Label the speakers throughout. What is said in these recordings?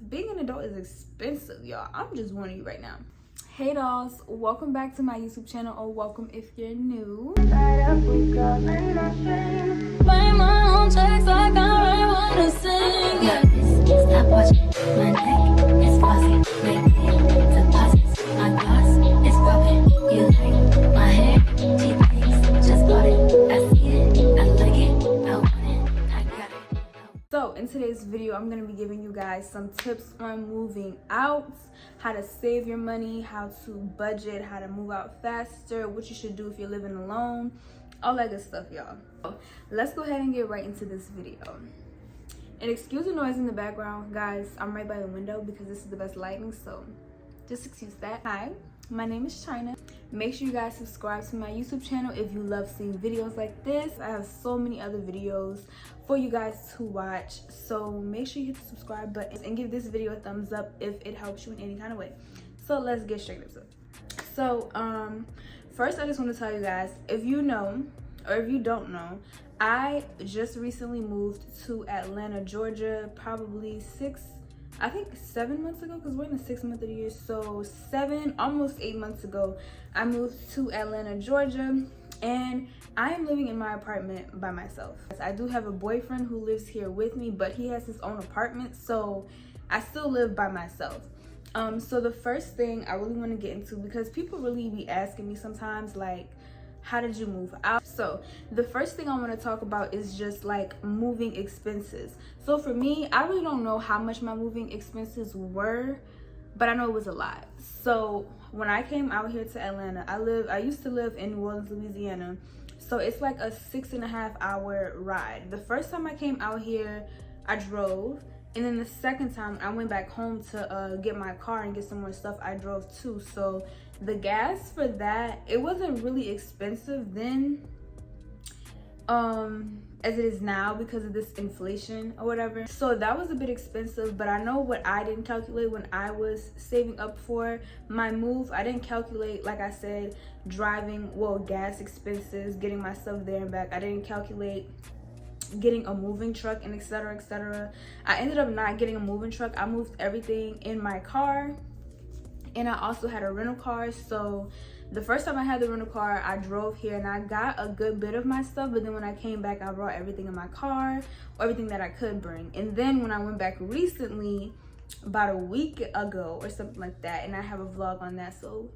Speaker 1: Being an adult is expensive, y'all. I'm just warning you right now. Hey dolls, welcome back to my YouTube channel, or welcome if you're new.
Speaker 2: Stop watching my neck, it's flossy, make deposits, my gloss is popping, you like my hair, she thinks, just bought it, I see it, I like it, I want it, I got it.
Speaker 1: So in today's video, I'm going to be giving you guys some tips on moving out, how to save your money, how to budget, how to move out faster, what you should do if you're living alone, all that good stuff, y'all. So let's go ahead and get right into this video. And excuse the noise in the background, guys. I'm right by the window because this is the best lighting, so just excuse that. Hi, my name is Chyna. Make sure you guys subscribe to my YouTube channel if you love seeing videos like this. I have so many other videos for you guys to watch, so make sure you hit the subscribe button and give this video a thumbs up if it helps you in any kind of way. So let's get straight into it. So first I just want to tell you guys, if you know or if you don't know, I just recently moved to Atlanta, Georgia, probably 7 months ago, because we're in the 6th month of the year. So almost 8 months ago, I moved to Atlanta, Georgia, and I am living in my apartment by myself. I do have a boyfriend who lives here with me, but he has his own apartment, so I still live by myself. So the first thing I really want to get into, because people really be asking me sometimes, like, how did you move out? So the first thing I want to talk about is just like moving expenses. So for me, I really don't know how much my moving expenses were, but I know it was a lot. So when I came out here to Atlanta, I used to live in New Orleans, Louisiana, so it's like a 6.5 hour ride. The first time I came out here, I drove, and then the second time I went back home to get my car and get some more stuff, I drove too. So the gas for that, it wasn't really expensive then as it is now because of this inflation or whatever. So that was a bit expensive, but I know what I didn't calculate when I was saving up for my move. I didn't calculate, like I said, gas expenses, getting my stuff there and back. I didn't calculate getting a moving truck and etc, etc. I ended up not getting a moving truck. I moved everything in my car, and I also had a rental car. So the first time I had the rental car, I drove here and I got a good bit of my stuff, but then when I came back, I brought everything in my car, or everything that I could bring. And then when I went back recently, about a week ago or something like that, and I have a vlog on that, so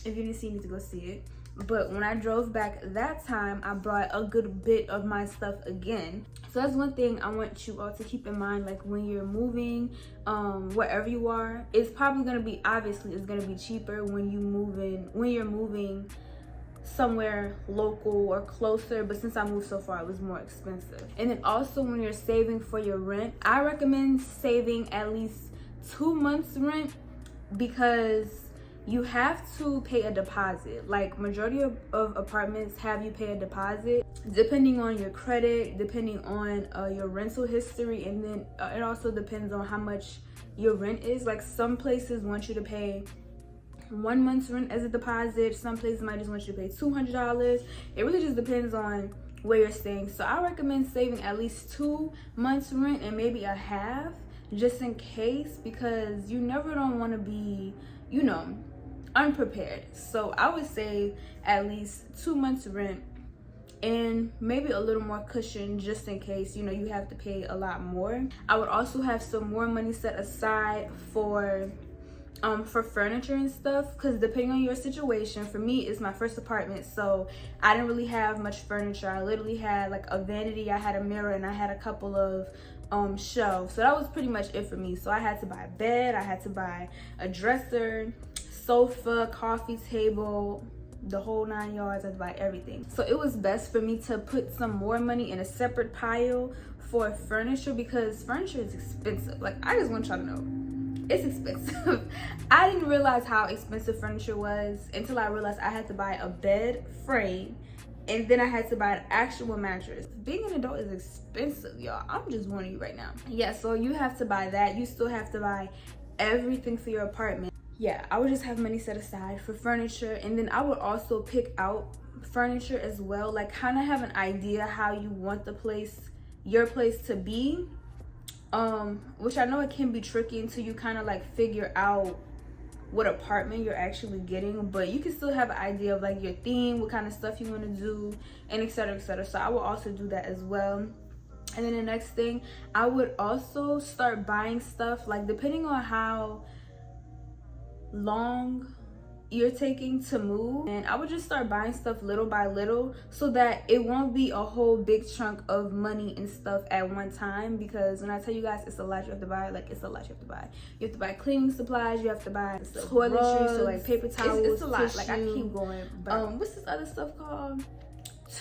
Speaker 1: if you didn't see, you need to go see it. But when I drove back that time, I brought a good bit of my stuff again. So that's one thing I want you all to keep in mind, like when you're moving, wherever you are, it's probably gonna be, obviously it's gonna be cheaper when you're moving somewhere local or closer, but since I moved so far, it was more expensive. And then also when you're saving for your rent, I recommend saving at least 2 months rent, because you have to pay a deposit. Like majority of apartments have you pay a deposit depending on your credit, depending on your rental history, and then it also depends on how much your rent is. Like some places want you to pay 1 month's rent as a deposit, some places might just want you to pay $200. It really just depends on where you're staying. So I recommend saving at least 2 months rent and maybe a half, just in case, because you never don't want to be, unprepared. So I would say at least 2 months rent and maybe a little more cushion just in case you have to pay a lot more. I would also have some more money set aside for furniture and stuff, because depending on your situation, for me it's my first apartment, so I didn't really have much furniture. I literally had like a vanity, I had a mirror, and I had a couple of shelves. So that was pretty much it for me. So I had to buy a bed, I had to buy a dresser, sofa, coffee table, the whole 9 yards. I had to buy everything. So it was best for me to put some more money in a separate pile for furniture, because furniture is expensive. Like, I just want y'all to know, it's expensive. I didn't realize how expensive furniture was until I realized I had to buy a bed frame, and then I had to buy an actual mattress. Being an adult is expensive, y'all. I'm just warning you right now. Yeah, so you have to buy that. You still have to buy everything for your apartment. Yeah, I would just have money set aside for furniture, and then I would also pick out furniture as well, like kind of have an idea how you want your place to be, which I know it can be tricky until you kind of like figure out what apartment you're actually getting, but you can still have an idea of like your theme, what kind of stuff you want to do, and etc, etc. So I will also do that as well. And then the next thing, I would also start buying stuff, like depending on how long you're taking to move, and I would just start buying stuff little by little so that it won't be a whole big chunk of money and stuff at one time. Because when I tell you guys it's a lot you have to buy, like it's a lot you have to buy. You have to buy cleaning supplies, you have to buy toiletries, so like paper towels, it's a lot. Tissue, like I keep going, but what's this other stuff called?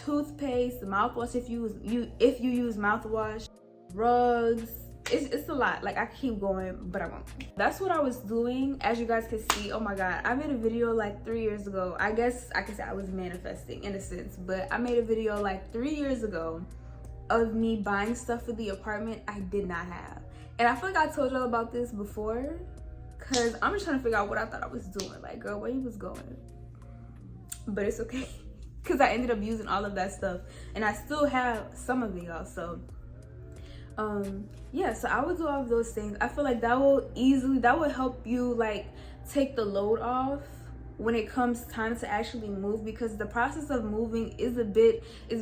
Speaker 1: Toothpaste, mouthwash if you use mouthwash, rugs. It's a lot. Like I keep going, but I won't. That's what I was doing. As you guys can see, oh my god, I made a video like 3 years ago. I guess I could say I was manifesting in a sense, but I made a video like 3 years ago of me buying stuff for the apartment I did not have. And I feel like I told y'all about this before, because I'm just trying to figure out what I thought I was doing. Like, girl, where you was going? But it's okay, because I ended up using all of that stuff, and I still have some of it, y'all. So yeah, so I would do all of those things. I feel like that would help you like take the load off when it comes time to actually move, because the process of moving is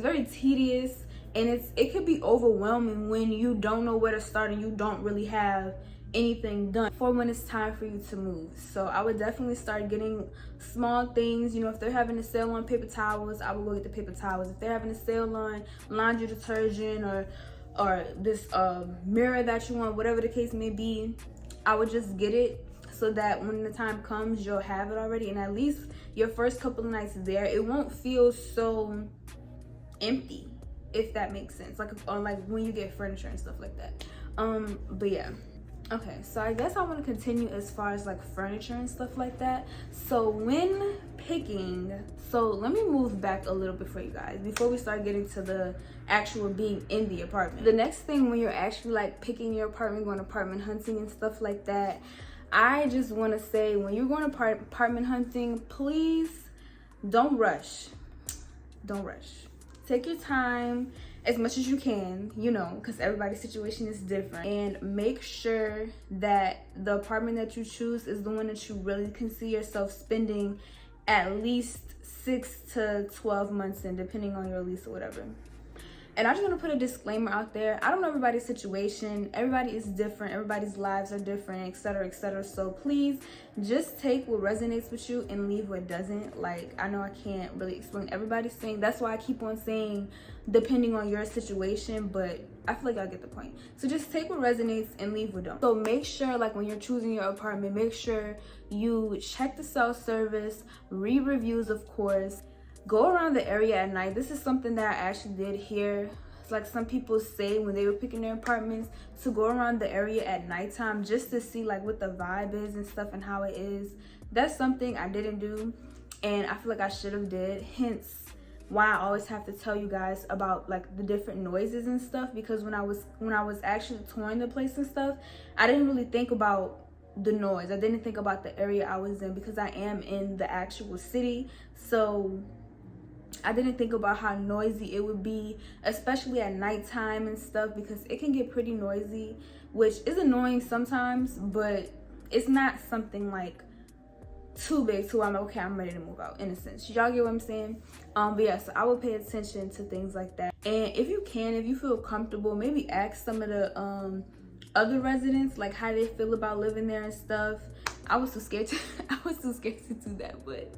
Speaker 1: very tedious, and it could be overwhelming when you don't know where to start and you don't really have anything done for when it's time for you to move. So I would definitely start getting small things. You know, if they're having a sale on paper towels, I would go get the paper towels. If they're having a sale on laundry detergent or this mirror that you want, whatever the case may be, I would just get it so that when the time comes you'll have it already, and at least your first couple of nights there it won't feel so empty, if that makes sense, like when you get furniture and stuff like that. But yeah, okay, so I guess I want to continue as far as like furniture and stuff like that. So when picking, so let me move back a little bit for you guys before we start getting to the actual being in the apartment. The next thing when you're actually like picking your apartment, going apartment hunting and stuff like that, I just want to say, when you're going apartment hunting, please don't rush. Don't rush. Take your time as much as you can, you know, because everybody's situation is different, and make sure that the apartment that you choose is the one that you really can see yourself spending at least 6 to 12 months in, depending on your lease or whatever. And I just want to put a disclaimer out there. I don't know everybody's situation. Everybody is different. Everybody's lives are different, etc, etc. So please just take what resonates with you and leave what doesn't. Like, I know I can't really explain everybody's thing. That's why I keep on saying depending on your situation, but I feel like y'all get the point. So just take what resonates and leave what don't. So make sure, like, when you're choosing your apartment, make sure you check the cell service, read reviews, of course. Go around the area at night. This is something that I actually did here. It's like some people say when they were picking their apartments to go around the area at nighttime just to see like what the vibe is and stuff and how it is. That's something I didn't do, and I feel like I should have did. Hence why I always have to tell you guys about like the different noises and stuff, because when I was actually touring the place and stuff, I didn't really think about the noise. I didn't think about the area I was in, because I am in the actual city. So I didn't think about how noisy it would be, especially at nighttime and stuff, because it can get pretty noisy, which is annoying sometimes, but it's not something like too big to where I'm like, okay, I'm ready to move out, in a sense. Y'all get what I'm saying? But yeah, so I would pay attention to things like that. And if you feel comfortable, maybe ask some of the other residents like how they feel about living there and stuff. I was too scared to do that, but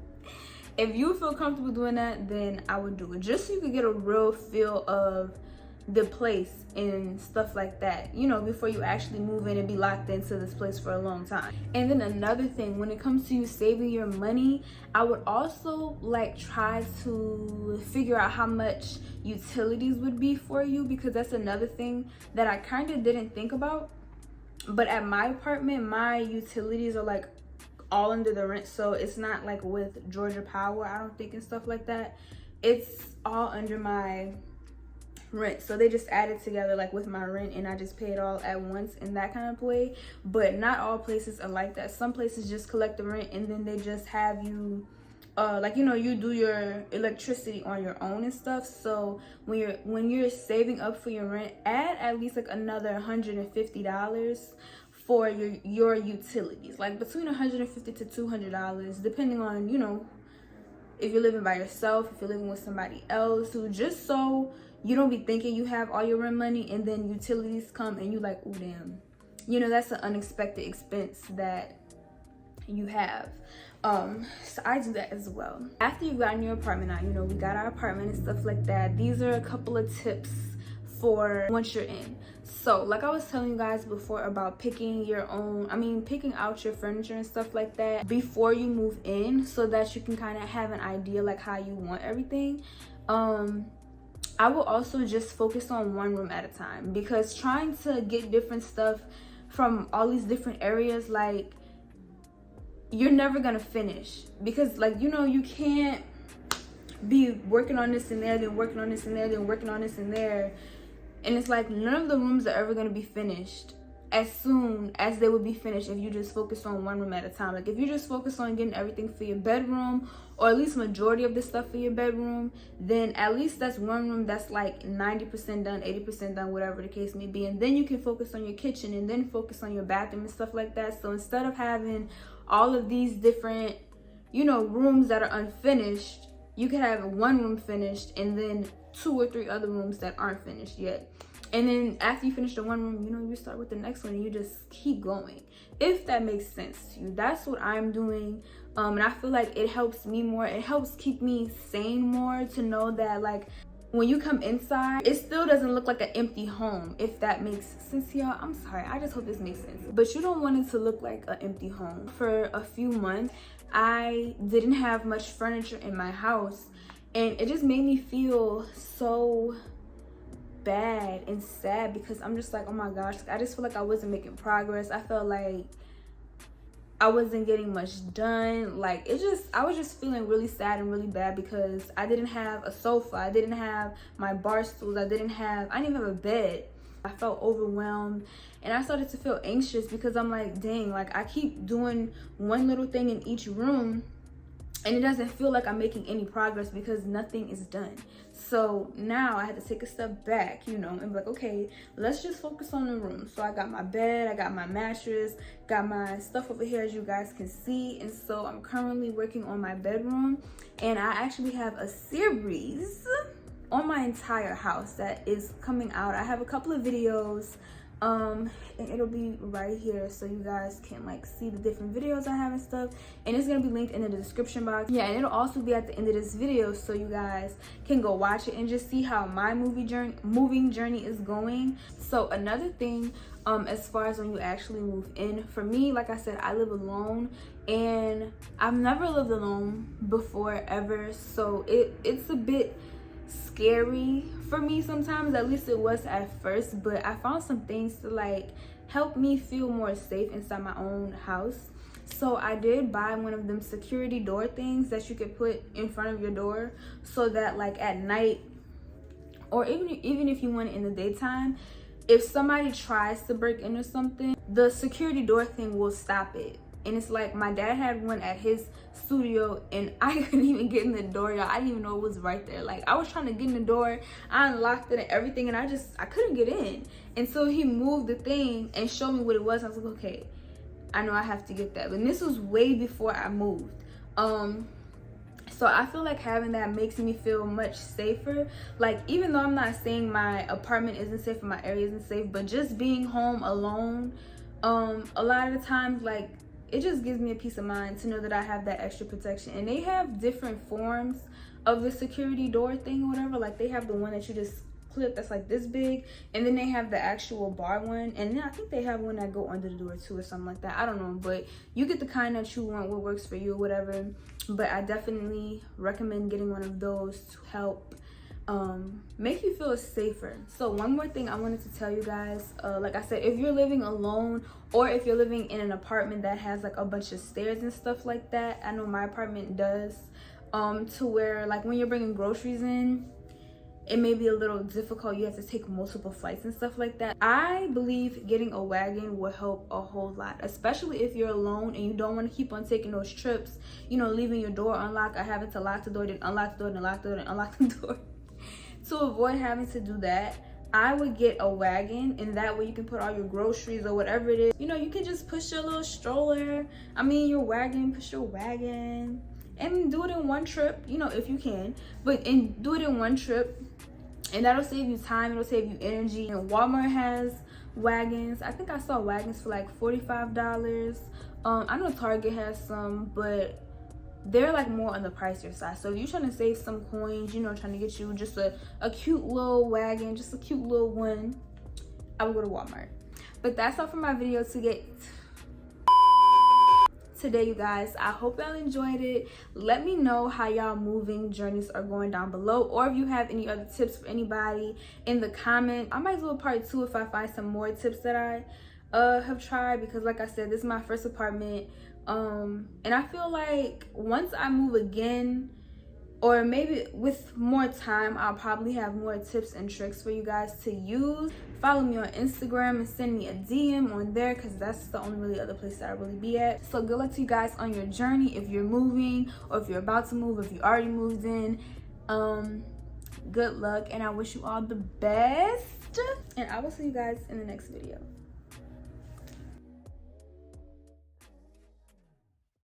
Speaker 1: if you feel comfortable doing that, then I would do it, just so you could get a real feel of the place and stuff like that, you know, before you actually move in and be locked into this place for a long time. And then another thing, when it comes to you saving your money, I would also like try to figure out how much utilities would be for you, because that's another thing that I kind of didn't think about. But at my apartment, my utilities are like all under the rent, so it's not like with Georgia Power, I don't think, and stuff like that. It's all under my rent, so they just add it together like with my rent, and I just pay it all at once in that kind of way. But not all places are like that. Some places just collect the rent and then they just have you like, you know, you do your electricity on your own and stuff. So when you're saving up for your rent, add at least like another $150 for your utilities, like between $150 to $200, depending on, you know, if you're living by yourself, if you're living with somebody else, who, just so you don't be thinking you have all your rent money and then utilities come and you like, oh damn, you know, that's an unexpected expense that you have. So I do that as well. After you've gotten your apartment out, you know, we got our apartment and stuff like that, these are a couple of tips for once you're in. So like I was telling you guys before about picking out your furniture and stuff like that before you move in, so that you can kind of have an idea like how you want everything. I will also just focus on one room at a time, because trying to get different stuff from all these different areas, like, you're never gonna finish, because, like, you know, you can't be working on this and there, then working on this and there, then working on this and there, and it's like none of the rooms are ever gonna be finished as soon as they would be finished if you just focus on one room at a time. Like, if you just focus on getting everything for your bedroom, or at least majority of the stuff for your bedroom, then at least that's one room that's like 90% done, 80% done, whatever the case may be. And then you can focus on your kitchen, and then focus on your bathroom and stuff like that. So instead of having all of these different, you know, rooms that are unfinished, you could have one room finished and then 2 or 3 other rooms that aren't finished yet. And then after you finish the one room, you know, you start with the next one and you just keep going, if that makes sense to you. That's what I'm doing. And I feel like it helps me more. It helps keep me sane more, to know that, like, when you come inside, it still doesn't look like an empty home, if that makes sense, y'all. I'm sorry, I just hope this makes sense. But you don't want it to look like an empty home. For a few months, I didn't have much furniture in my house, and it just made me feel so bad and sad, because I'm just like, oh my gosh, I just feel like I wasn't making progress. I felt like I wasn't getting much done. Like, I was just feeling really sad and really bad, because I didn't have a sofa, I didn't have my bar stools, I didn't even have a bed. I felt overwhelmed, and I started to feel anxious, because I'm like, dang, like, I keep doing one little thing in each room, and it doesn't feel like I'm making any progress, because nothing is done. So now I had to take a step back, you know, and be like, okay, let's just focus on the room. So I got my bed, I got my mattress, got my stuff over here, as you guys can see. And so I'm currently working on my bedroom, and I actually have a series on my entire house that is coming out. I have a couple of videos, and it'll be right here, so you guys can like see the different videos I have and stuff, and it's gonna be linked in the description box. Yeah, and it'll also be at the end of this video, so you guys can go watch it and just see how my moving journey is going. So another thing, as far as when you actually move in, for me, like I said, I live alone, and I've never lived alone before ever, so it's a bit scary for me sometimes. At least it was at first, but I found some things to like help me feel more safe inside my own house. So I did buy one of them security door things that you could put in front of your door, so that like at night, or even if you want it in the daytime, if somebody tries to break in or something, the security door thing will stop it. And it's like, my dad had one at his studio, and I couldn't even get in the door, y'all. I didn't even know it was right there. Like, I was trying to get in the door, I unlocked it and everything, and I couldn't get in. And so he moved the thing and showed me what it was. I was like, okay, I know I have to get that. But this was way before I moved. So I feel like having that makes me feel much safer. Like, even though I'm not saying my apartment isn't safe or my area isn't safe, but just being home alone, a lot of the times, like, it just gives me a peace of mind to know that I have that extra protection. And they have different forms of the security door thing or whatever. Like, they have the one that you just clip that's like this big, and then they have the actual bar one, and then I think they have one that go under the door too or something like that. I don't know, but you get the kind that you want, what works for you or whatever. But I definitely recommend getting one of those to help make you feel safer. So one more thing I wanted to tell you guys, like I said, if you're living alone, or if you're living in an apartment that has like a bunch of stairs and stuff like that, I know my apartment does, to where like when you're bringing groceries in, it may be a little difficult. You have to take multiple flights and stuff like that. I believe getting a wagon will help a whole lot, especially if you're alone and you don't want to keep on taking those trips, you know, leaving your door unlocked or having to lock the door, then unlock the door, then lock the door, then unlock the door. To avoid having to do that, I would get a wagon, and that way you can put all your groceries or whatever it is. You know, you can just push your little stroller, your wagon, push your wagon, and do it in one trip, you know, if you can. But do it in one trip, and that'll save you time, it'll save you energy. And Walmart has wagons. I think I saw wagons for like $45. I know Target has some, but they're like more on the pricier side. So if you're trying to save some coins, you know, trying to get you just a cute little wagon, just a cute little one, I would go to Walmart. But that's all for my video today, you guys. I hope y'all enjoyed it. Let me know how y'all moving journeys are going down below, or if you have any other tips for anybody in the comment. I might do a part 2 if I find some more tips that I have tried, because like I said, this is my first apartment. And I feel like once I move again, or maybe with more time, I'll probably have more tips and tricks for you guys to use. Follow me on Instagram and send me a DM on there, because that's the only really other place that I really be at. So good luck to you guys on your journey, if you're moving or if you're about to move, if you already moved in. Good luck, and I wish you all the best, and I will see you guys in the next video.